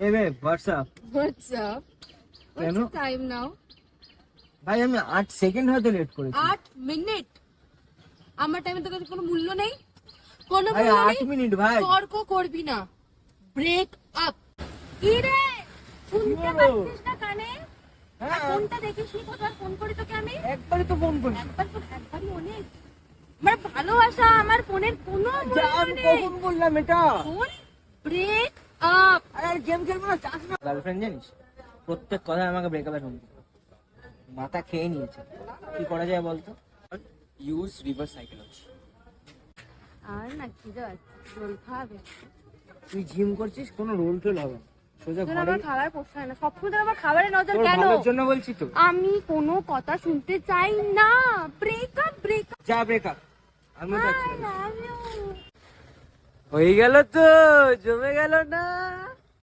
এ বে WhatsApp What's up? What's কেন? the time now? ভাই আমি 8 সেকেন্ড হয়তো লেট করেছি 8 মিনিট। আমার টাইমে তো কোনো মূল্য নেই, কোনো ভাই মূল্য 8 নেই। মিনিট ভাই তর্ক করবি না, ব্রেক আপ। কি রে, শুনতে কি হলো? পাচ্ছিস না কানে? হ্যাঁ ফোনটা দেখিস নি, কোথায় ফোন করি তোকে আমি? একবারই তো ফোন করি একবারই অনেক। আমার ভালোবাসা, আমার ফোনের কোনো যা মূল্য আমি নেই। কখন বললাম এটা ফোন ব্রেক আপ। আরে গেম খেলবো না চাস না গার্লফ্রেন্ড জানিস প্রত্যেক কথায় আমাকে ব্রেকআপে ফোন করে মাথা খেয়ে নিয়েছে কি করা যায় বলতো ইউজ রিভার্স সাইকোলজি আর না কি রোল খাবে? তুই জিম করছিস কোনো রোল টোল হবে না সোজা তোর ঘরে আমার খাবার পোষায় না, সবসময় তোর আমার খাবারের নজর তোর কেন? ভালোর জন্য বলছি তো আমি কোনো কথা শুনতে চাই না। Breakup breakup. যা ব্রেকআপ আমি যাচ্ছি I love you. হয়ে গেল তো জমে গেল না